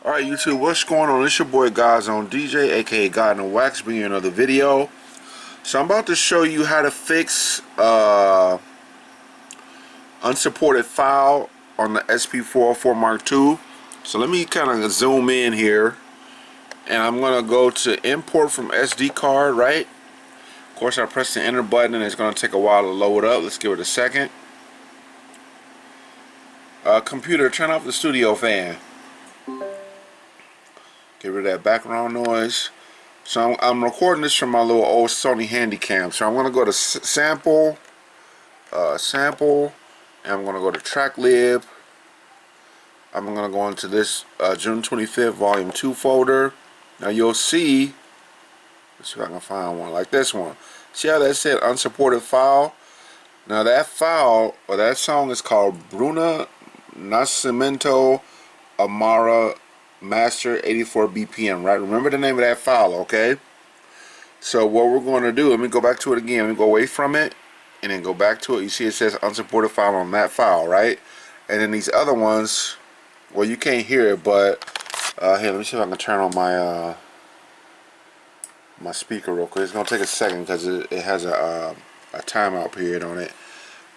Alright YouTube, what's going on? It's your boy God's Own DJ, aka God in the Wax, bringing you another video. So I'm about to show you how to fix unsupported file on the SP404 Mark II. So let me kind of zoom in here, and I'm going to go to import from SD card, right? Of course I press the enter button and it's going to take a while to load up. Let's give it a second. Computer, turn off the studio fan. Get rid of that background noise. So I'm recording this from my little old Sony Handycam. So I'm going to go to sample, and I'm going to go to track lib. I'm going to go into this June 25th volume 2 folder. Now you'll see, let's see if I can find one like this one. See how that said unsupported file? Now that file, or that song, is called Bruna Nascimento Amara Master 84 BPM, right? Remember the name of that file, okay? So what we're going to do, let me go back to it again. Let me go away from it and then go back to it. You see it says unsupported file on that file, right? And then these other ones, well, you can't hear it, but here, let me see if I can turn on my my speaker real quick. It's gonna take a second because it has a timeout period on it.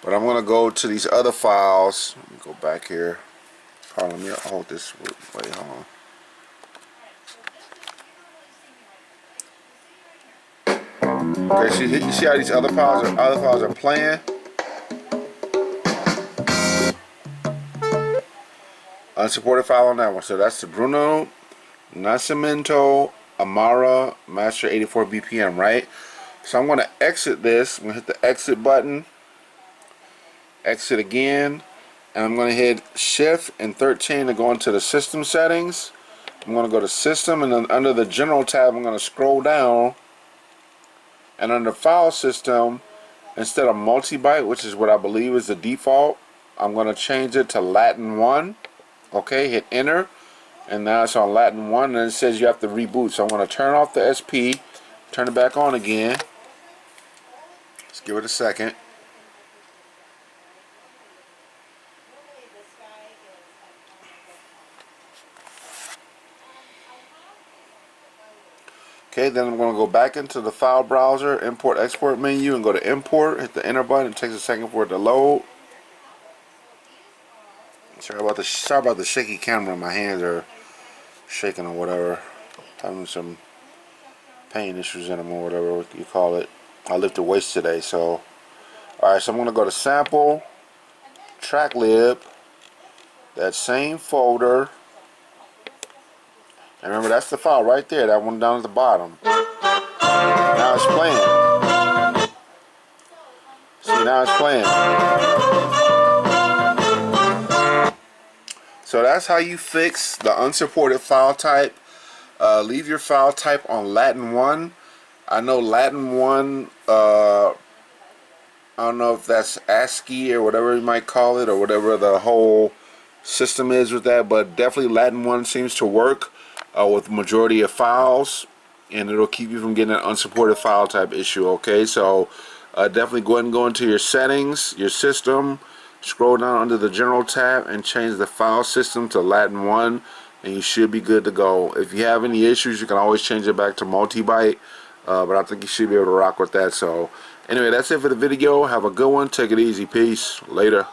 But I'm gonna go to these other files. Let me go back here. Hold on, let me hold this. Wait, hold on. Okay, so you see how these other files are playing? Unsupported file on that one. So that's the Bruno Nascimento Amara Master 84 BPM, right? So I'm going to exit this. I'm going to hit the exit button. Exit again. And I'm going to hit Shift and 13 to go into the system settings. I'm going to go to system, and then under the general tab I'm going to scroll down, and under file system, instead of multi-byte, which is what I believe is the default, I'm going to change it to Latin 1. Okay, hit enter, and now it's on Latin 1, and it says you have to reboot. So I'm going to turn off the SP, turn it back on again. Let's give it a second. Okay, then I'm going to go back into the file browser, import export menu, and go to import. Hit the enter button. It takes a second for it to load. Sorry about the shaky camera. My hands are shaking or whatever. Having some pain issues in them or whatever you call it. I lifted weights today, so. Alright, so I'm going to go to sample, track lib, that same folder. And remember, that's the file right there, that one down at the bottom. Now it's playing. See, now it's playing. So that's how you fix the unsupported file type. Leave your file type on Latin 1. I know Latin 1, I don't know if that's ASCII or whatever you might call it, or whatever the whole system is with that, but definitely Latin 1 seems to work with the majority of files, and it'll keep you from getting an unsupported file type issue. Okay, so definitely go ahead and go into your settings, your system, scroll down under the general tab and change the file system to Latin 1, and you should be good to go. If you have any issues, you can always change it back to multi-byte, but I think you should be able to rock with that. So anyway, that's it for the video. Have a good one. Take it easy. Peace. Later.